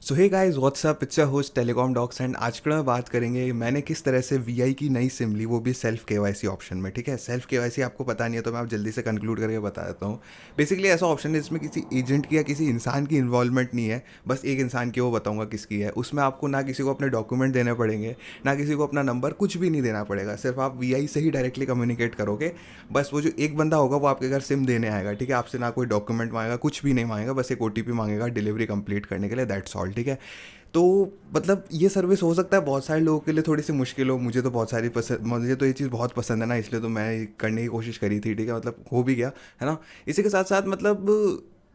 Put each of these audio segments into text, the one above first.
So hey guys what's up, it's your host Telecom Docs and आज के मैं बात करेंगे मैंने किस तरह से वीआई की नई सिम ली, वो भी सेल्फ केवाईसी ऑप्शन में। ठीक है, सेल्फ केवाईसी आपको पता नहीं है तो मैं आप जल्दी से कंक्लूड करके बता देता हूँ। बेसिकली ऐसा ऑप्शन है जिसमें किसी एजेंट की या किसी इंसान की इन्वॉल्वमेंट नहीं है, बस एक इंसान की, वो बताऊंगा किसकी है। उसमें आपको ना किसी को अपने डॉक्यूमेंट देने पड़ेंगे, ना किसी को अपना नंबर, कुछ भी नहीं देना पड़ेगा। सिर्फ आप वीआई से ही डायरेक्टली कम्युनिकेट करोगे। बस वो जो एक बंदा होगा वो आपके घर सिम देने आएगा। ठीक है, आपसे ना कोई डॉक्यूमेंट मांगेगा, कुछ भी नहीं मांगेगा, बस एक ओटीपी मांगेगा डिलीवरी कंप्लीट करने के लिए, दैट्स ऑल। ठीक है, तो मतलब ये सर्विस हो सकता है बहुत सारे लोगों के लिए थोड़ी सी मुश्किल हो। मुझे तो बहुत सारी पसंद, मुझे तो ये चीज़ बहुत पसंद है ना, इसलिए तो मैं करने की कोशिश करी थी। ठीक है, मतलब हो भी गया है ना। इसी के साथ साथ मतलब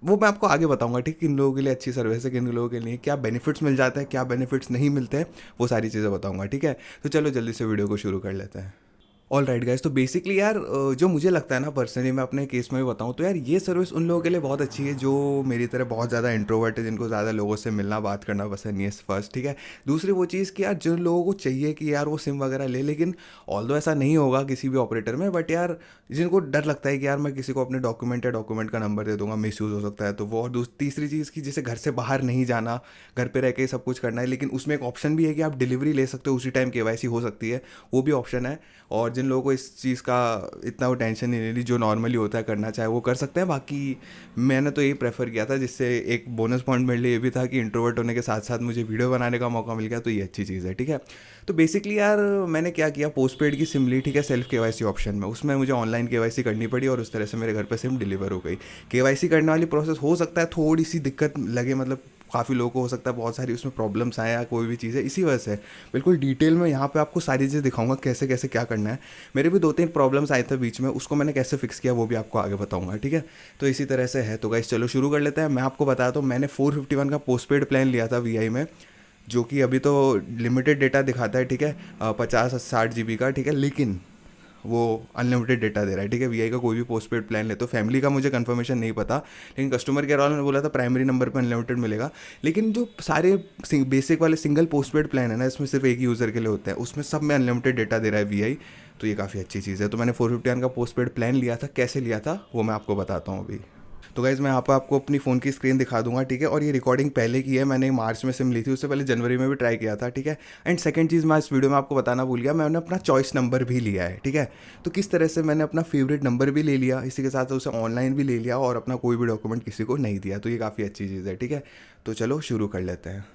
वो मैं आपको आगे बताऊंगा। ठीक, किन लोगों के लिए अच्छी सर्विस है, किन लोगों के लिए क्या बेनिफिट्स मिल जाते हैं, क्या बेनिफिट्स नहीं मिलते हैं, वो सारी चीज़ें बताऊंगा। ठीक है, तो चलो जल्दी से वीडियो को शुरू कर लेते हैं। ऑल राइट गाइज, तो बेसिकली यार जो मुझे लगता है ना पर्सनली, मैं अपने केस में भी बताऊँ तो यार ये सर्विस उन लोगों के लिए बहुत अच्छी है जो मेरी तरह बहुत ज़्यादा इंट्रोवर्ट है, जिनको ज़्यादा लोगों से मिलना बात करना पसंद नहीं है, फर्स्ट। ठीक है, दूसरी वो चीज़ कि यार जिन लोगों को चाहिए कि यार वो सिम वगैरह ले, लेकिन ऑल्दो ऐसा नहीं होगा किसी भी ऑपरेटर में, बट यार जिनको डर लगता है कि यार मैं किसी को अपने डॉक्यूमेंट या डॉक्यूमेंट का नंबर दे दूंगा, मिस यूज़ हो सकता है, तो वो। और तीसरी चीज़ की जैसे घर से बाहर नहीं जाना, घर पे रह के सब कुछ करना है, लेकिन उसमें एक ऑप्शन भी है कि आप डिलीवरी ले सकते हो, उसी टाइम केवाईसी हो सकती है, वो भी ऑप्शन है। और जिन लोगों को इस चीज़ का इतना वो टेंशन नहीं लेनी, जो नॉर्मली होता है करना चाहे वो कर सकते हैं। बाकी मैंने तो यही प्रेफर किया था, जिससे एक बोनस पॉइंट मेरे लिए ये भी था कि इंट्रोवर्ट होने के साथ साथ मुझे वीडियो बनाने का मौका मिल गया, तो ये अच्छी चीज़ है। ठीक है, तो बेसिकली यार मैंने क्या किया, पोस्ट पेड की सिम ली। ठीक है, सेल्फ केवाईसी ऑप्शन में, उसमें मुझे ऑनलाइन केवाईसी करनी पड़ी और उस तरह से मेरे घर पर सिम डिलीवर हो गई। केवाईसी करने वाली प्रोसेस हो सकता है थोड़ी सी दिक्कत लगे, मतलब काफ़ी लोगों को हो सकता है बहुत सारी उसमें प्रॉब्लम्स आए या कोई भी चीज़ है, इसी वजह से बिल्कुल डिटेल में यहाँ पे आपको सारी चीज़ें दिखाऊंगा कैसे कैसे क्या करना है। मेरे भी दो तीन प्रॉब्लम्स आए थे बीच में, उसको मैंने कैसे फिक्स किया वो भी आपको आगे बताऊंगा। ठीक है, तो इसी तरह से है। तो गाइस चलो शुरू कर लेते हैं। मैं आपको बताता हूँ, मैंने 451 का पोस्टपेड प्लान लिया था वीआई में, जो कि अभी तो लिमिटेड डेटा दिखाता है। ठीक है, 50-60 GB का। ठीक है, लेकिन वो अनलिमिटेड डेटा दे रहा है। ठीक है, वीआई का कोई भी पोस्ट पेड प्लान ले, तो फैमिली का मुझे कंफर्मेशन नहीं पता, लेकिन कस्टमर केयर वालों ने बोला था प्राइमरी नंबर पर अनलिमिटेड मिलेगा। लेकिन जो सारे बेसिक वाले सिंगल पोस्ट पेड प्लान है ना, इसमें सिर्फ एक ही यूज़र के लिए होता है, उसमें सब में अनलिमिटेड डेटा दे रहा है वीआई। तो ये काफ़ी अच्छी चीज़ है। तो मैंने 451 का पोस्ट पेड प्लान लिया था। कैसे लिया था वो मैं आपको बताता हूँ अभी। तो गाइज़ मैं यहाँ पर आपको अपनी फ़ोन की स्क्रीन दिखा दूंगा। ठीक है, और ये रिकॉर्डिंग पहले की है, मैंने मार्च में सिम ली थी, उससे पहले जनवरी में भी ट्राई किया था। ठीक है, एंड सेकंड चीज़ मैं इस वीडियो में आपको बताना भूल गया, मैंने अपना चॉइस नंबर भी लिया है। ठीक है, तो किस तरह से मैंने अपना फेवरेट नंबर भी ले लिया, इसी के साथ उसे ऑनलाइन भी ले लिया और अपना कोई भी डॉक्यूमेंट किसी को नहीं दिया, तो ये काफ़ी अच्छी चीज़ है। ठीक है, तो चलो शुरू कर लेते हैं।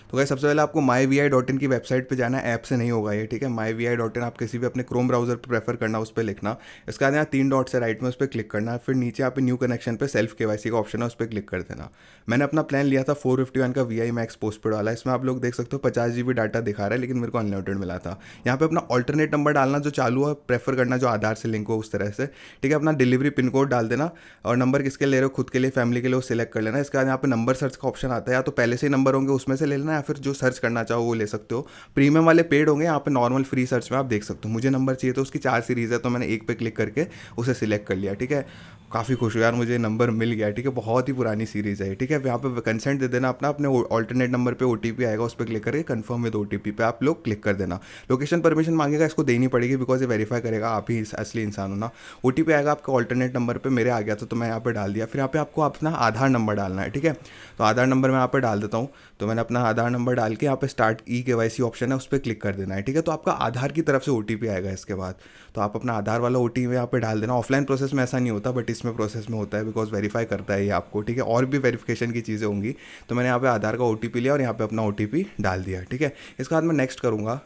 तो गाइस सबसे पहले आपको myvi.in की वेबसाइट पे जाना है, ऐप से नहीं होगा ये। ठीक है, myvi.in आप किसी भी अपने क्रोम ब्राउजर पे प्रेफर करना, उस पर लिखना। इसके बाद यहाँ 3 डॉट्स है राइट में, उस पर क्लिक करना है। फिर नीचे यहाँ पे न्यू कनेक्शन पे सेल्फ केवाईसी का ऑप्शन है, उस पर क्लिक कर देना। मैंने अपना प्लान लिया था 451 का वीआई मैक्स पोस्टपेड वाला। इसमें आप लोग देख सकते हो 50 GB डाटा दिखा रहा है, लेकिन मेरे को अनलिमिटेड मिला था। यहाँ पे अपना ऑल्टरनेट नंबर डालना जो चालू है, प्रेफर करना जो आधार से लिंक हो उस तरह से। ठीक है, अपना डिलीवरी पिन कोड डाल देना, और नंबर किसके ले रहे हो, खुद के लिए, फैमिली के लिए, वो सिलेक्ट कर लेना। इसके बाद यहाँ पे नंबर सर्च का ऑप्शन आता है, या तो पहले से ही नंबर होंगे उसमें से ले लेना, या फिर जो सर्च करना चाहो वो ले सकते हो। प्रीमियम वाले पेड होंगे, यहाँ पे नॉर्मल फ्री सर्च में आप देख सकते हो। मुझे नंबर चाहिए तो उसकी 4 सीरीज़ है, तो मैंने एक पे क्लिक करके उसे सिलेक्ट कर लिया। ठीक है, काफ़ी खुश हूँ यार, मुझे नंबर मिल गया। ठीक है, बहुत ही पुरानी सीरीज़ है। ठीक है, यहाँ पे कंसेंट दे देना अपना, अपने ऑल्टरनेट नंबर पे ओटीपी आएगा, उस पर क्लिक करके कंफर्म विद ओटीपी पे आप लोग क्लिक कर देना। लोकेशन परमिशन मांगेगा, इसको देनी पड़ेगी, बिकॉज ये वेरीफाई करेगा आप ही असली इंसान हो ना। ओटीपी आएगा आपका ऑल्टरनेट नंबर पे, मेरे आ गया तो मैं यहाँ पे डाल दिया। फिर यहाँ पे आपको अपना आधार नंबर डालना है। ठीक है, तो आधार नंबर मैं यहाँ पे डाल देता हूँ। तो मैंने अपना आधार नंबर डाल के यहाँ पे स्टार्ट ई केवाईसी ऑप्शन है, उस पर क्लिक कर देना है। ठीक है, तो आपका आधार की तरफ से ओटीपी आएगा इसके बाद, तो आप अपना आधार वाला ओटीपी यहाँ पे डाल देना। ऑफलाइन प्रोसेस में ऐसा नहीं होता, बट इसमें प्रोसेस में होता है, बिकॉज वेरीफाई करता है ये आपको। ठीक है, और भी वेरिफिकेशन की चीज़ें होंगी। तो मैंने यहाँ पे आधार का ओटीपी लिया और यहाँ पे अपना ओटीपी डाल दिया। ठीक है, इसके बाद मैं नेक्स्ट करूँगा।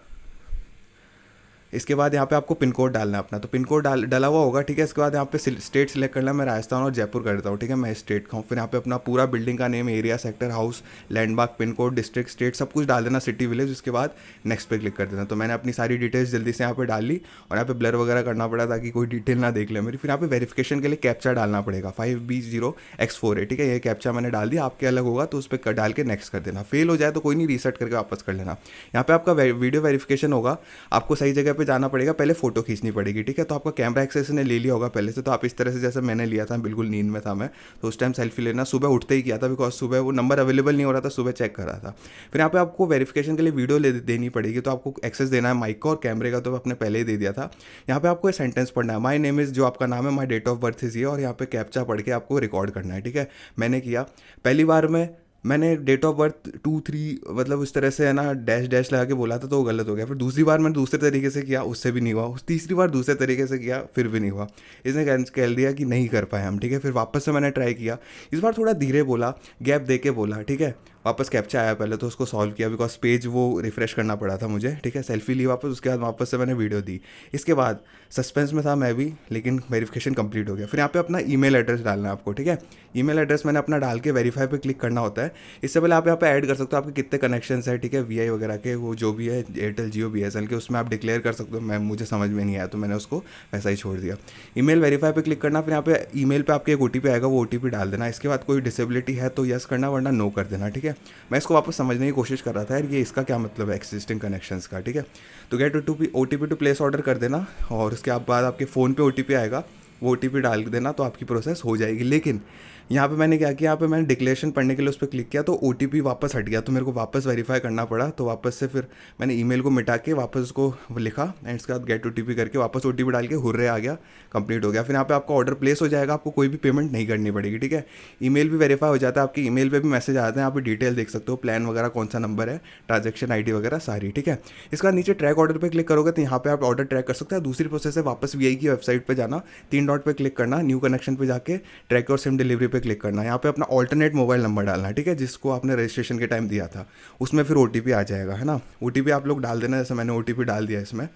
इसके बाद यहाँ पे आपको पिन कोड डालना है अपना, तो पिन कोड डाला हुआ होगा। ठीक है, इसके बाद यहाँ पे स्टेट सिलेक्ट करना है, मैं राजस्थान और जयपुर कर देता हूँ। ठीक है, मैं स्टेट का हूँ। फिर यहाँ पे अपना पूरा बिल्डिंग का name, area, sector, house, landmark, pin code, district, state सब कुछ डाल देना, सिटी, विलेज। उसके बाद नेक्स्ट पे क्लिक कर देना। तो मैंने अपनी सारी डिटेल्स जल्दी से यहाँ पे डाल ली, और यहाँ पे ब्लर वगैरह करना पड़ा ताकि कोई डिटेल ना देख ले मेरी। फिर यहाँ पे वेरिफिकेशन के लिए कैप्चा डालना पड़ेगा, 5B0X4 है। ठीक है, ये कैप्चा मैंने डाल दिया, आपके अलग होगा तो उस पर डाल के नेक्स्ट कर देना। फेल हो जाए तो कोई नहीं, रीसेट करके वापस कर लेना। यहाँ पे आपका वीडियो वेरिफिकेशन होगा, आपको सही जगह पे जाना पड़ेगा, पहले फोटो खींचनी पड़ेगी। ठीक है, तो आपका कैमरा एक्सेस ने ले लिया होगा पहले से, तो आप इस तरह से जैसे मैंने लिया था, बिल्कुल नींद में था मैं, तो उस टाइम सेल्फी लेना सुबह उठते ही किया था, बिकॉज सुबह वो नंबर अवेलेबल नहीं हो रहा था, सुबह चेक कर रहा था। फिर यहाँ पे आपको वेरिफिकेशन के लिए वीडियो देनी पड़ेगी, तो आपको एक्सेस देना है माइक का और कैमरे का, तो आपने पहले ही दे दिया था। यहाँ पे आपको सेंटेंस पढ़ना है, माई नेम इज़, जो आपका नाम है, माई डेट ऑफ बर्थ इज़ ये, और यहाँ पे कैप्चा पढ़ के आपको रिकॉर्ड करना है। ठीक है, मैंने किया। पहली बार में मैंने डेट ऑफ बर्थ 2 3 मतलब इस तरह से है ना डैश डैश लगा के बोला था, तो वो गलत हो गया। फिर दूसरी बार मैंने दूसरे तरीके से किया, उससे भी नहीं हुआ। उस तीसरी बार दूसरे तरीके से किया, फिर भी नहीं हुआ। इसने कह दिया कि नहीं कर पाए हम, ठीक है। फिर वापस से मैंने ट्राई किया, इस बार थोड़ा धीरे बोला, गैप दे के बोला, ठीक है। वापस कैप्चा आया, पहले तो उसको सॉल्व किया बिकॉज पेज वो रिफ्रेश करना पड़ा था मुझे, ठीक है। सेल्फी ली वापस, उसके बाद वापस से मैंने वीडियो दी। इसके बाद सस्पेंस में था मैं भी, लेकिन वेरिफिकेशन कंप्लीट हो गया। फिर यहाँ पे अपना ईमेल एड्रेस डालना है आपको, ठीक है। ईमेल एड्रेस मैंने अपना डाल के वेरीफाई पे क्लिक करना होता है। इससे पहले आप यहाँ पे ऐड कर सकते हो आपके कितने कनेक्शंस है, ठीक है। वीआई वगैरह के, वो जो भी है एयरटेल जियो बीएसएनएल के, उसमें आप डिक्लेयर कर सकते हो। मैं मुझे समझ में नहीं आया तो मैंने उसको वैसा ही छोड़ दिया। ईमेल वेरीफाई पे क्लिक करना, फिर यहाँ पे ईमेल पे आपके एक ओटीपी आएगा, वो ओटीपी डाल देना। इसके बाद कोई डिसेबिलिटी है तो यस करना, वरना नो कर देना, ठीक है। मैं इसको वापस समझने की कोशिश कर रहा था यार, ये इसका क्या मतलब है एक्सिस्टिंग कनेक्शंस का, ठीक है। तो get OTP to place order कर देना, और उसके बाद आपके फ़ोन पे ओटीपी आएगा, वो ओटीपी डाल देना, तो आपकी प्रोसेस हो जाएगी। लेकिन यहाँ पे मैंने क्या किया, यहाँ पे मैंने डिक्लेरेशन पढ़ने के लिए उस पर क्लिक किया, तो ओटीपी वापस हट गया, तो मेरे को वापस वेरीफाई करना पड़ा। तो वापस से फिर मैंने ईमेल को मिटा के वापस उसको लिखा, एंड उसके बाद गेट ओटीपी करके वापस ओटीपी डाल के हुर्रे आ गया, कंप्लीट हो गया। फिर यहाँ पे आपका ऑर्डर प्लेस हो जाएगा, आपको कोई भी पेमेंट नहीं करनी पड़ेगी, ठीक है। ईमेल भी वेरीफाई हो जाता है, आपके ईमेल पे भी मैसेज आते हैं, आप डिटेल देख सकते हो, प्लान वगैरह, कौन सा नंबर है, ट्रांजेक्शन आईडी वगैरह सारी, ठीक है। इसके बाद नीचे ट्रैक ऑर्डर पे क्लिक करोगे तो यहाँ पे आप ऑर्डर ट्रैक कर सकते हैं। दूसरी प्रोसेस है वापस वीआई की वेबसाइट पे जाना, 3 डॉट पे क्लिक करना, न्यू कनेक्शन पे जाके ट्रैक और सिम डिलीवरी पे क्लिक करना। यहाँ पे अपना ऑल्टरनेट मोबाइल नंबर डालना है, ठीक है, जिसको आपने रजिस्ट्रेशन के टाइम दिया था। उसमें फिर ओटीपी आ जाएगा, है ना। ओटीपी आप लोग डाल देना, जैसे मैंने ओटीपी डाल दिया इसमें।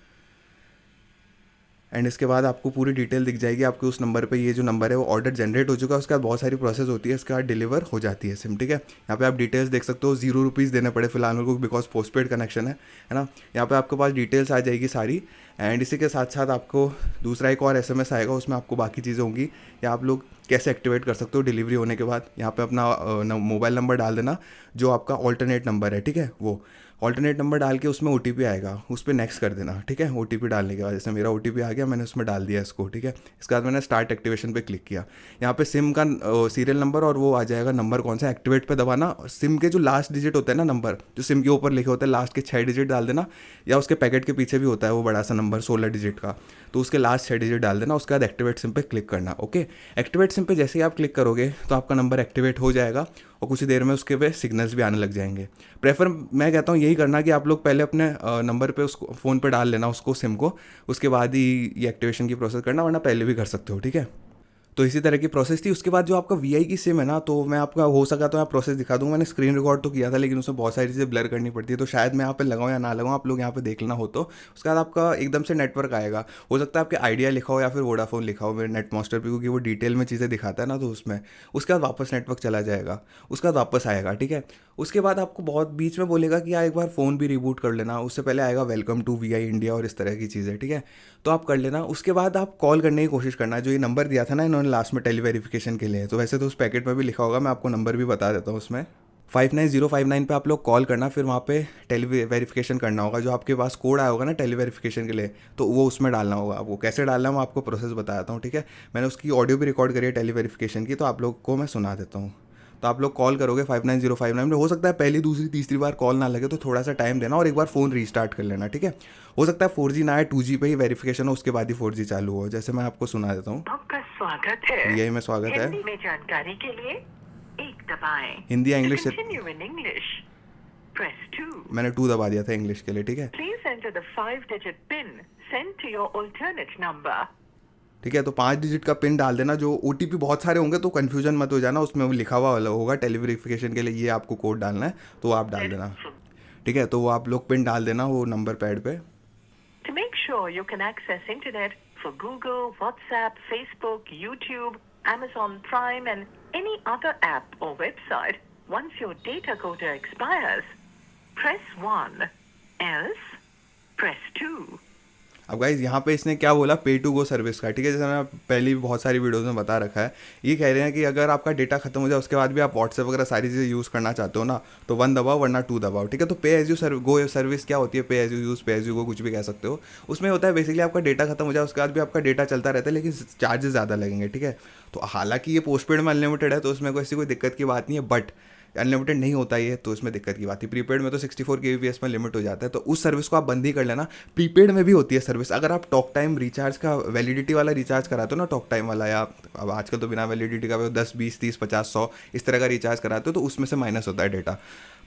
एंड इसके बाद आपको पूरी डिटेल दिख जाएगी आपके उस नंबर पे। ये जो नंबर है वो ऑर्डर जनरेट हो चुका है, उसके बाद बहुत सारी प्रोसेस होती है, इसके बाद डिलीवर हो जाती है सिम, ठीक है। यहाँ पे आप डिटेल्स देख सकते हो, 0 रुपीज़ देने पड़े फिलहाल मेरे को, बिकॉज पोस्टपेड कनेक्शन है ना। यहाँ पे आपके पास डिटेल्स आ जाएगी सारी। एंड इसी के साथ साथ आपको दूसरा एक और एसएमएस आएगा, उसमें आपको बाकी चीज़ें होंगी, या आप लोग कैसे एक्टिवेट कर सकते हो डिलीवरी होने के बाद। यहाँ पे अपना मोबाइल नंबर डाल देना, जो आपका ऑल्टरनेट नंबर है, ठीक है। वो ऑल्टरनेट नंबर डाल के उसमें ओटीपी आएगा, उस पर नेक्स्ट कर देना, ठीक है। ओटीपी डालने के बाद जैसे मेरा ओटीपी आ गया, मैंने उसमें डाल दिया इसको, ठीक है। इसके बाद मैंने स्टार्ट एक्टिवेशन पे क्लिक किया। यहाँ पे सिम का सीरियल नंबर और वो आ जाएगा नंबर कौन सा, एक्टिवेट पे दबाना। सिम के जो लास्ट डिजिट होता है ना नंबर, जो सिम के ऊपर लिखे होते हैं, लास्ट के 6 डिजिट डाल देना, या उसके पैकेट के पीछे भी होता है वो बड़ा सा नंबर 16 डिजिट का, तो उसके लास्ट 6 डिजिट डाल देना। उसके बाद एक्टिवेट सिम पे क्लिक करना, ओके। एक्टिवेट सिम पे जैसे ही आप क्लिक करोगे तो आपका नंबर एक्टिवेट हो जाएगा, और कुछ ही देर में उसके पे सिग्नल्स भी आने लग जाएंगे। प्रेफर मैं कहता हूँ यही करना कि आप लोग पहले अपने नंबर पे उसको फ़ोन पे डाल लेना उसको, सिम को, उसके बाद ही ये एक्टिवेशन की प्रोसेस करना, वरना पहले भी कर सकते हो, ठीक है। तो इसी तरह की प्रोसेस थी। उसके बाद जो आपका वीआई की सिम है ना, तो मैं आपका हो सका तो मैं प्रोसेस दिखा दूँगा। मैंने स्क्रीन रिकॉर्ड तो किया था, लेकिन उसमें बहुत सारी चीज़ें ब्लर करनी पड़ती है, तो शायद मैं यहाँ पे लगाऊँ या ना लगाऊँ, आप लोग यहाँ पे देख लेना हो तो। उसके बाद आपका एकदम से नेटवर्क आएगा, हो सकता है आपके आइडिया लिखा हो या फिर वोडाफोन लिखा हो मेरे नेट मास्टर पे, क्योंकि वो डिटेल में चीज़ें दिखाता है ना, तो उसमें। उसके बाद वापस नेटवर्क चला जाएगा, उसके बाद वापस आएगा, ठीक है। उसके बाद आपको बहुत बीच में बोलेगा कि यार एक बार फ़ोन भी रिबूट कर लेना, उससे पहले आएगा वेलकम टू वीआई इंडिया और इस तरह की चीज़ें, ठीक है। तो आप कर लेना। उसके बाद आप कॉल करने की कोशिश करना, जो ये नंबर दिया था ना इन्होंने लास्ट में टेली वेरिफिकेशन के लिए, तो वैसे तो उस पैकेट में भी लिखा होगा, मैं आपको नंबर भी बता देता हूँ उसमें। 59059 पे आप लोग कॉल करना, फिर वहाँ पे टेली वेरिफिकेशन करना होगा। जो आपके पास कोड आया होगा ना टेली वेरिफिकेशन के लिए, तो वो उसमें डालना होगा। वो कैसे डालना है मैं आपको प्रोसेस बताता हूँ, ठीक है। मैंने उसकी ऑडियो भी रिकॉर्ड करी है टेली वेरिफिकेशन की, तो आप लोग को मैं सुना देता हूँ। तो आप लोग कॉल करोगे 59059 में, हो सकता है पहली दूसरी तीसरी बार कॉल ना लगे, तो थोड़ा सा टाइम देना और एक बार फ़ोन रीस्टार्ट कर लेना, ठीक है। हो सकता है 4G ना आए, 2G पे ही वेरिफिकेशन हो, उसके बाद ही 4G चालू हो। जैसे मैं आपको सुना देता हूँ। आपका स्वागत है। वीआई में स्वागत है। हिंदी में जानकारी के लिए 1 दबाएं। हिंदी या इंग्लिश से Continue in English, press 2. मैंने 2 दबा दिया था इंग्लिश के लिए, ठीक है। Please enter the 5-digit PIN sent to your alternate number. ठीक है, तो 5 डिजिट का पिन डाल देना। जो ओटीपी बहुत सारे होंगे तो कन्फ्यूजन मत हो जाना, उसमें वो लिखा हुआ होगा टेली वेरिफिकेशन के लिए ये आपको कोड डालना है, तो आप डाल देना, ठीक है। तो वो आप लोग पिन डाल देना वो नंबर पैड पे। To make sure you can access internet for Google, WhatsApp, Facebook, YouTube, Amazon Prime and any other app or website once your data quota expires, press 1. Else, press 2. अब guys यहाँ पे इसने क्या बोला, पे to go service का, ठीक है। जैसे मैं पहले भी बहुत सारी वीडियोस में बता रखा है, ये कह रहे हैं कि अगर आपका डेटा खत्म हो जाए उसके बाद भी आप व्हाट्सएप वगैरह सारी चीज़ें यूज़ करना चाहते हो ना, तो 1 दबाओ वरना 2 दबाओ, ठीक है। तो पे एज यू गो सर्विस क्या होती है, पे एज यू यूज़, पे एज यू गो, कुछ भी कह सकते हो। उसमें होता है बेसिकली आपका डेटा खत्म हो जाए उसके बाद भी आपका डेटा चलता रहता है, लेकिन चार्जेस ज़्यादा लगेंगे, ठीक है। तो हालांकि ये पोस्टपेड में अनलिमिटेड है, तो उसमें कोई ऐसी कोई दिक्कत की बात नहीं है, बट अनलिमिटेड नहीं होता ये, तो इसमें दिक्कत की बात थी। प्रीपेड में तो 64 kbps में लिमिट हो जाता है, तो उस सर्विस को आप बंद ही कर लेना। प्रीपेड में भी होती है सर्विस, अगर आप टॉक टाइम रिचार्ज का वैलिडिटी वाला रिचार्ज कराते हो ना, टॉक टाइम वाला, या अब आजकल तो बिना वैलिडिटी का 10 20 30 50 100 इस तरह का रिचार्ज कराते हो, तो उसमें से माइनस होता है डेटा,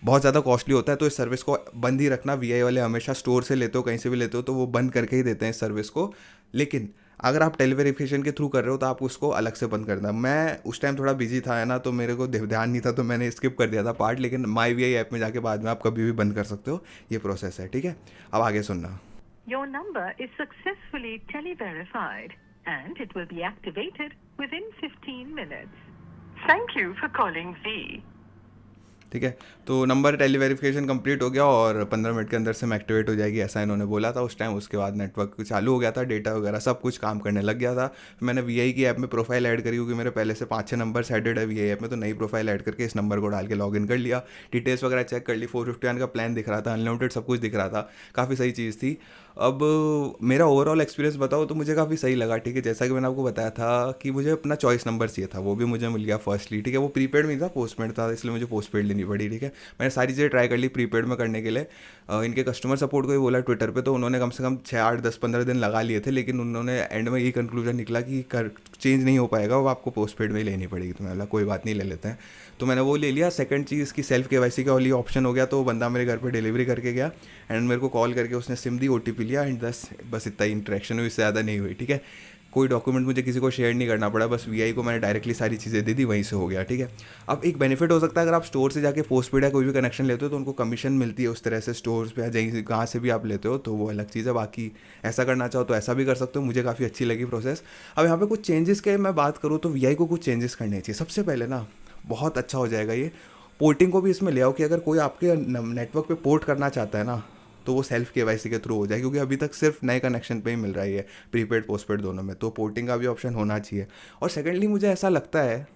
बहुत ज़्यादा कॉस्टली होता है। तो इस सर्विस को बंद ही रखना। वी वाले हमेशा स्टोर से लेते हो, कहीं से भी लेते हो, तो वो बंद करके ही देते हैं इस सर्विस को। लेकिन अगर आप टेलीवेरिफिकेशन के थ्रू कर रहे हो तो आप उसको अलग से बंद करना। मैं उस टाइम थोड़ा बिजी था, है ना, तो मेरे को ध्यान नहीं था, तो मैंने स्किप कर दिया था पार्ट। लेकिन माई वी ऐप में जाके बाद में आप कभी भी बंद कर सकते हो, ये प्रोसेस है, ठीक है। अब आगे सुनना। Your number is successfully tele-verified and it will be activated within 15 minutes. Thank you for calling V. ठीक है, तो नंबर टेली वेरिफिकेशन कंप्लीट हो गया और 15 मिनट के अंदर से एक्टिवेट हो जाएगी, ऐसा इन्होंने बोला था उस टाइम। उसके बाद नेटवर्क चालू हो गया था, डेटा वगैरह सब कुछ काम करने लग गया था। मैंने वी की ऐप में प्रोफाइल ऐड करी, क्योंकि मेरे पहले से 5-6 नंबर एडेड है वी ऐप में, तो नई प्रोफाइल ऐड करके इस नंबर को डाल के लॉगिन कर लिया, डिटेल्स वगैरह चेक कर ली। 451 का प्लान दिख रहा था, अनलिमिटेड सब कुछ दिख रहा था, काफ़ी सही चीज़ थी। अब मेरा ओवरऑल एक्सपीरियंस बताओ तो मुझे काफ़ी सही लगा, ठीक है। जैसा कि मैंने आपको बताया था कि मुझे अपना चॉइस नंबर चाहिए था, वो भी मुझे मिल गया फर्स्टली, ठीक है। वो प्रीपेड में था, पोस्टपेड था, इसलिए मुझे पोस्टपेड लेनी पड़ी, ठीक है। मैंने सारी चीज़ें ट्राई कर ली प्रीपेड में करने के लिए। इनके कस्टमर सपोर्ट को ही बोला ट्विटर पे, तो उन्होंने कम से कम 6 8 10 15 दिन लगा लिए थे, लेकिन उन्होंने एंड में यही कंक्लूजन निकला कि चेंज नहीं हो पाएगा, वो आपको पोस्टपेड में ही लेनी पड़ेगी। तो मैं बोला कोई बात नहीं, ले लेते हैं। तो मैंने वो ले लिया। सेकंड चीज़ की सेल्फ केवाईसी का वाली ऑप्शन हो गया, तो वो बंदा मेरे घर पे डिलीवरी करके गया एंड मेरे को कॉल करके उसने सिम दी, OTP लिया एंड बस इतना ही इंटरेक्शन हुई, इससे ज़्यादा नहीं हुई, ठीक है। कोई डॉक्यूमेंट मुझे किसी को शेयर नहीं करना पड़ा, बस वी को मैंने डायरेक्टली सारी चीज़ें दे दी, वहीं से हो गया, ठीक है। अब एक बेनिफिट हो सकता है, अगर आप स्टोर से जाके पोस्टपेड या कोई भी कनेक्शन लेते हो तो उनको कमीशन मिलती है उस तरह से, स्टोर्स पे या जहीं कहाँ से भी आप लेते हो, तो वो अलग चीज़ है। बाकी ऐसा करना चाहो तो ऐसा भी कर सकते हो, मुझे काफ़ी अच्छी लगी प्रोसेस। अब यहाँ पे कुछ चेंजेस के मैं बात करूँ तो वी को कुछ चेंजेस करने चाहिए। सबसे पहले ना, बहुत अच्छा हो जाएगा ये, पोर्टिंग को भी इसमें ले आओ, कि अगर कोई आपके नेटवर्क पे पोर्ट करना चाहता है ना, तो वो सेल्फ केवाईसी के थ्रू हो जाए, क्योंकि अभी तक सिर्फ नए कनेक्शन पे ही मिल रहा है ये, प्रीपेड पोस्टपेड दोनों में, तो पोर्टिंग का भी ऑप्शन होना चाहिए। और सेकेंडली मुझे ऐसा लगता है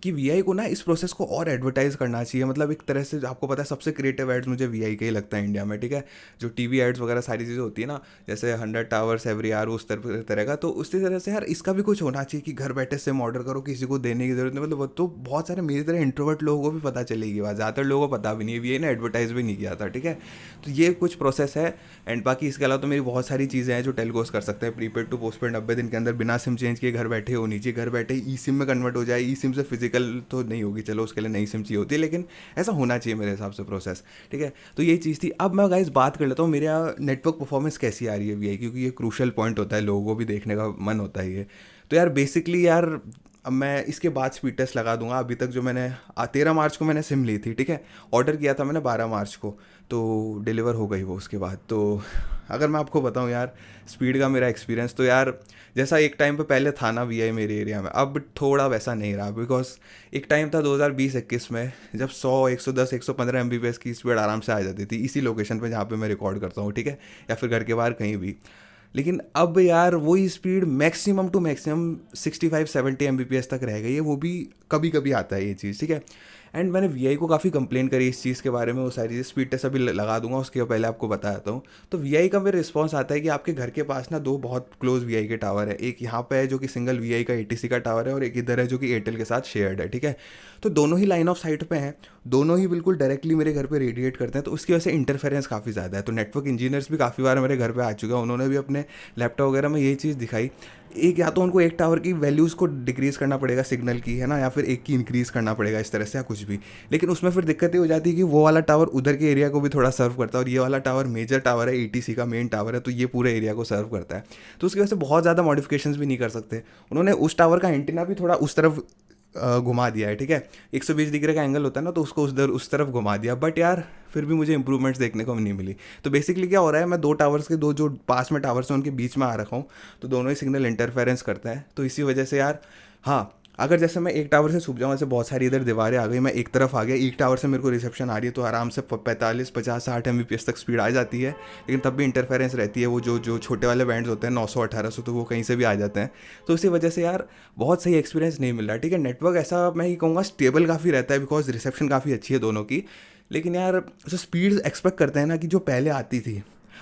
कि वी को ना इस प्रोसेस को और एडवर्टाइज करना चाहिए। मतलब एक तरह से आपको पता है सबसे क्रिएटिव एड्स मुझे वी के ही लगता है इंडिया में, ठीक है। जो टीवी एड्स वगैरह सारी चीज़ें होती है ना, जैसे 100 टावर्स एवरी आवर, उस तरह का, तो उसी तरह से यार इसका भी कुछ होना चाहिए कि घर बैठे सिम ऑर्डर करो, किसी को देने की जरूरत नहीं। मतलब तो बहुत सारे मेरी तरह इंट्रोवर्ट लोगों को भी पता चलेगी बात, ज़्यादातर लोगों को पता भी नहीं है, वी ने एडवर्टाइज भी नहीं किया था, ठीक है। तो ये कुछ प्रोसेस है। एंड बाकी इसके अलावा तो मेरी बहुत सारी चीज़ें हैं जो टेलकोस कर सकते हैं। प्रीपेड टू पोस्टपेड 90 दिन के अंदर बिना सिम चेंज किए घर बैठे होनी चाहिए, घर बैठे ई सिम में कन्वर्ट हो जाए। ई सिम से फिजिकल तो नहीं होगी, चलो उसके लिए नई सिम चाहिए होती है, लेकिन ऐसा होना चाहिए मेरे हिसाब से प्रोसेस, ठीक है। तो यही चीज़ थी। अब मैं गाइस बात कर लेता हूँ मेरे यहाँ नेटवर्क परफॉर्मेंस कैसी आ रही है वी, क्योंकि ये क्रूशल पॉइंट होता है, लोगों को भी देखने का मन होता है ये। तो यार बेसिकली यार, अब मैं इसके बाद स्पीड टेस्ट लगा दूंगा। अभी तक जो मैंने 13 मार्च को मैंने सिम ली थी, ठीक है। ऑर्डर किया था मैंने 12 मार्च को, तो डिलीवर हो गई वो उसके बाद। तो अगर मैं आपको बताऊं यार स्पीड का मेरा एक्सपीरियंस, तो यार जैसा एक टाइम पे पहले था ना वी मेरे एरिया में, अब थोड़ा वैसा नहीं रहा। बिकॉज एक टाइम था 2020-21 में, जब 100 110 115 MBPS की स्पीड आराम से आ जाती थी इसी लोकेशन पे जहाँ पे मैं रिकॉर्ड करता हूँ, ठीक है, या फिर घर के बाहर कहीं भी। लेकिन अब यार वही speed maximum to maximum 65-70 MBPS तक रह गई है, वो भी कभी कभी आता है ये चीज़, ठीक है। एंड मैंने वी को काफ़ी कंप्लेन करी इस चीज़ के बारे में, वो सारी चीज़ स्पीड टेस्ट अभी लगा दूंगा, उसके पहले आपको बता देता हूँ। तो वी का मेरा रिस्पॉन्स आता है कि आपके घर के पास ना 2 बहुत क्लोज वी के टावर है। एक यहाँ पे है जो कि सिंगल वी का ATC का टावर है, और एक इधर है जो कि एयरटेल के साथ शेयर्ड है, ठीक है। तो दोनों ही लाइन ऑफ साइट पे हैं, दोनों ही बिल्कुल डायरेक्टली मेरे घर पे रेडिएट करते हैं, तो उसकी वजह से इंटरफेरेंस काफ़ी ज़्यादा है। तो नेटवर्क इंजीनियर्स भी काफ़ी बार मेरे घर पे आ चुके हैं, उन्होंने भी अपने लैपटॉप वगैरह में यही चीज़ दिखाई। एक या तो उनको एक टावर की वैल्यूज़ को डिक्रीज़ करना पड़ेगा सिग्नल की, है ना, या फिर एक की इंक्रीज़ करना पड़ेगा, इस तरह से या कुछ भी। लेकिन उसमें फिर दिक्कत ये हो जाती है कि वो वाला टावर उधर के एरिया को भी थोड़ा सर्व करता है, और ये वाला टावर मेजर टावर है, ATC का मेन टावर है, तो ये पूरे एरिया को सर्व करता है। तो उसकी वजह से बहुत ज़्यादा मॉडिफिकेशंस भी नहीं कर सकते। उन्होंने उस टावर का एंटीना भी थोड़ा उस तरफ घुमा दिया है, ठीक है। 120 डिग्री का एंगल होता है ना, तो उसको उस तरफ घुमा दिया, बट यार फिर भी मुझे इंप्रूवमेंट्स देखने को नहीं मिली। तो बेसिकली क्या हो रहा है, मैं 2 टावर्स के जो पास में टावर्स हैं उनके बीच में आ रखा हूँ, तो दोनों ही सिग्नल इंटरफेरेंस करता है। तो इसी वजह से यार, हाँ, अगर जैसे मैं एक टावर से छुप जाऊँ, ऐसे बहुत सारी इधर दीवारें आ गई, मैं एक तरफ आ गया, एक टावर से मेरे को रिसेप्शन आ रही है, तो आराम से 45 50 60 MBPS तक स्पीड आ जाती है। लेकिन तब भी इंटरफेरेंस रहती है, वो जो छोटे वाले बैंड्स होते हैं 900 1800, तो वो कहीं से भी आ जाते हैं। तो इसी वजह से यार बहुत सही एक्सपीरियंस नहीं मिल रहा, ठीक है। नेटवर्क ऐसा मैं ही कहूँगा स्टेबल काफ़ी रहता है, बिकॉज रिसेप्शन काफ़ी अच्छी है दोनों की। लेकिन यार जो स्पीड एक्सपेक्ट करते हैं ना कि जो पहले आती थी,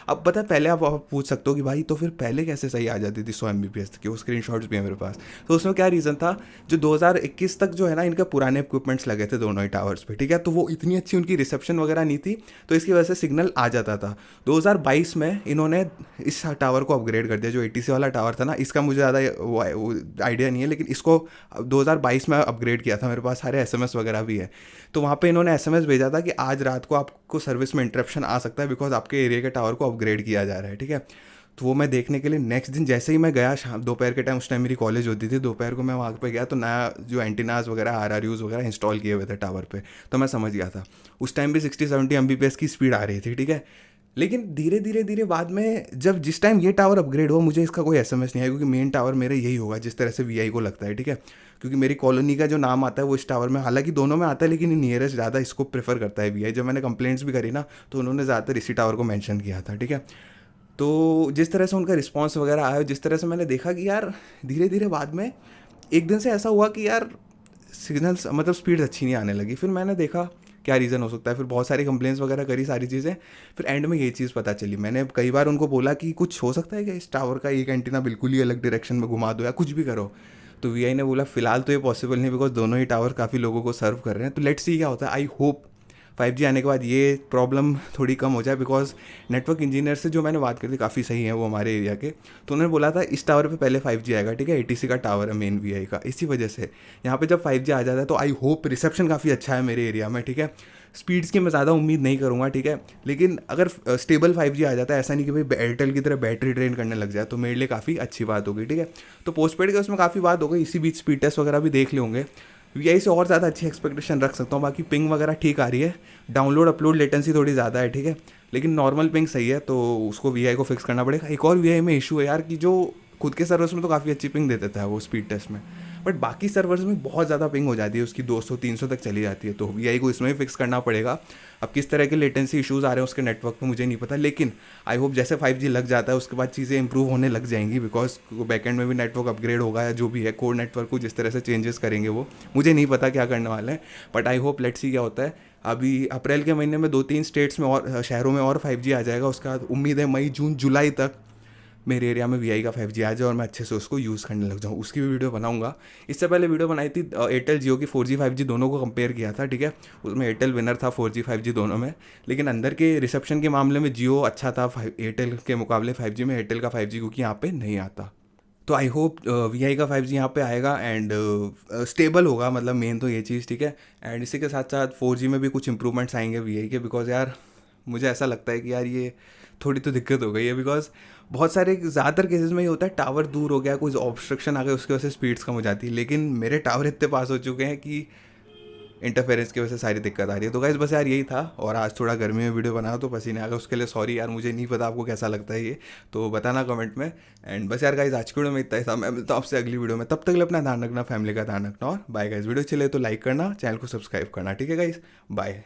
अब पता है पहले आप पूछ सकते हो कि भाई तो फिर पहले कैसे सही आ जाती थी 100 Mbps की, वो स्क्रीनशॉट्स भी है मेरे पास। तो उसमें क्या रीज़न था, जो 2021 तक जो है ना इनके पुराने इक्विपमेंट्स लगे थे दोनों ही टावर्स पे, ठीक है, तो वो इतनी अच्छी उनकी रिसेप्शन वगैरह नहीं थी, तो इसकी वजह से सिग्नल आ जाता था। 2022 में इन्होंने इस टावर को अपग्रेड कर दिया, जो ATC वाला टावर था ना, इसका मुझे ज़्यादा आइडिया नहीं है, लेकिन इसको 2022 में अपग्रेड किया था, मेरे पास सारे SMS वगैरह भी है। तो वहाँ पे इन्होंने SMS भेजा था कि आज रात को आपको सर्विस में इंटरप्शन आ सकता है बिकॉज आपके एरिया के टावर को अपग्रेड किया जा रहा है, ठीक है। तो वो मैं देखने के लिए नेक्स्ट दिन जैसे ही मैं गया, शाम दोपहर के टाइम, उस टाइम मेरी कॉलेज होती थी, दोपहर को मैं वहाँ पे गया तो नया जो एंटीनाज वगैरह RRUs वगैरह इंस्टॉल किए हुए थे टावर पे, तो मैं समझ गया था। उस टाइम भी 60-70 Mbps की स्पीड आ रही थी, ठीक है। लेकिन धीरे धीरे धीरे बाद में जब जिस टाइम ये टावर अपग्रेड हुआ, मुझे इसका कोई SMS नहीं आया, क्योंकि मेन टावर मेरा यही होगा जिस तरह से VI को लगता है, ठीक है। क्योंकि मेरी कॉलोनी का जो नाम आता है वो इस टावर में, हालांकि दोनों में आता है, लेकिन नियरेस्ट ज़्यादा इसको प्रेफर करता है VI। जब मैंने कंप्लेंट्स भी करी ना, तो उन्होंने ज़्यादातर इसी टावर को मेंशन किया था, ठीक है। तो जिस तरह से उनका रिस्पॉन्स वगैरह आया, जिस तरह से मैंने देखा कि यार धीरे धीरे बाद में एक दिन से ऐसा हुआ कि यार सिग्नल्स मतलब स्पीड अच्छी नहीं आने लगी। फिर मैंने देखा क्या रीज़न हो सकता है, फिर बहुत सारी कंप्लेंट्स वगैरह करी, सारी चीज़ें, फिर एंड में ये चीज़ पता चली। मैंने कई बार उनको बोला कि कुछ हो सकता है कि इस टावर का एक एंटीना बिल्कुल ही अलग डायरेक्शन में घुमा दो या कुछ भी करो। तो VI ने बोला फिलहाल तो ये पॉसिबल नहीं, बिकॉज दोनों ही टावर काफ़ी लोगों को सर्व कर रहे हैं। तो लेट्स सी क्या होता है। आई होप 5G आने के बाद ये प्रॉब्लम थोड़ी कम हो जाए, बिकॉज नेटवर्क इंजीनियर से जो मैंने बात करी थी काफ़ी सही है वो हमारे एरिया के, तो उन्होंने बोला था इस टावर पे पहले 5G आएगा, ठीक है, ATC का टावर है मेन VI का, इसी वजह से यहाँ पे जब 5G आ जाता है तो आई होप रिसेप्शन काफ़ी अच्छा है मेरे एरिया में, ठीक है। स्पीड्स की मैं ज़्यादा उम्मीद नहीं करूँगा, ठीक है, लेकिन अगर स्टेबल 5G आ जाता है, ऐसा नहीं कि भाई एयरटेल की तरह बैटरी ड्रेन करने लग जाए, तो मेरे लिए काफ़ी अच्छी बात होगी, ठीक है। तो पोस्टपेड के उसमें काफ़ी बात हो गई, इसी बीच स्पीड टेस्ट वगैरह भी देख ले होंगे। VI से और ज़्यादा अच्छी एक्सपेक्टेशन रख सकता हूँ। बाकी पिंग वगैरह ठीक आ रही है, डाउनलोड अपलोड लेटेंसी थोड़ी ज़्यादा है, ठीक है, लेकिन नॉर्मल पिंग सही है, तो उसको VI को फिक्स करना पड़ेगा। एक और VI में इशू है यार कि जो खुद के सर्वर्स में तो काफ़ी अच्छी पिंग दे देता है वो स्पीड टेस्ट में, बट बाकी सर्वर्स में बहुत ज़्यादा पिंग हो जाती है, उसकी 200-300 तक चली जाती है। तो VI को इसमें भी फिक्स करना पड़ेगा। अब किस तरह के लेटेंसी इशूज़ आ रहे हैं उसके नेटवर्क में मुझे नहीं पता, लेकिन आई होप जैसे 5G लग जाता है उसके बाद चीज़ें इंप्रूव होने लग जाएंगी, बिकॉज बैकएंड में भी नेटवर्क अपग्रेड होगा, या जो भी है कोर नेटवर्क को जिस तरह से चेंजेस करेंगे वो मुझे नहीं पता क्या करने वाले हैं, but I hope let's see क्या होता है। अभी अप्रैल के महीने में 2-3 स्टेट्स में और शहरों में और 5G आ जाएगा, उसके बाद उम्मीद है मई जून जुलाई तक मेरे एरिया में VI का 5G आ जाए और मैं अच्छे से उसको यूज़ करने लग जाऊँ। उसकी भी वीडियो बनाऊंगा। इससे पहले वीडियो बनाई थी एयरटेल जियो की 4G 5G दोनों को कंपेयर किया था, ठीक है, उसमें एयरटेल विनर था 4G 5G दोनों में, लेकिन अंदर के रिसेप्शन के मामले में जियो अच्छा था एयरटेल के मुकाबले 5G में, एयरटेल का 5G क्योंकि यहाँ पे नहीं आता। तो आई होप VI का 5G यहाँ पे आएगा एंड स्टेबल होगा, मतलब मेन तो ये चीज़, ठीक है। एंड इसी के साथ साथ 4G में भी कुछ इंप्रूवमेंट्स आएंगे VI के, बिकॉज यार मुझे ऐसा लगता है कि यार ये थोड़ी तो दिक्कत हो गई है, बिकॉज बहुत सारे ज़्यादातर केसेस में ये होता है टावर दूर हो गया, कोई ऑब्स्ट्रक्शन आ गया, उसकी वजह से स्पीड्स कम हो जाती है, लेकिन मेरे टावर इतने पास हो चुके हैं कि इंटरफेरेंस की वजह से सारी दिक्कत आ रही है। तो गाइस बस यार यही था, और आज थोड़ा गर्मी में वीडियो बनाया तो पसीने आ गए, उसके लिए सॉरी यार, मुझे नहीं पता आपको कैसा लगता है ये, तो बताना कमेंट में। एंड बस यार गाइस आज की वीडियो में इतना ही था, मैं मिलता हूँ आपसे अगली वीडियो में, तब तक लिए अपना ध्यान रखना, फैमिली का ध्यान रखना, और बाय गाइस। वीडियो अच्छी लगे तो लाइक करना, चैनल को सब्सक्राइब करना, ठीक है गाइस, बाय।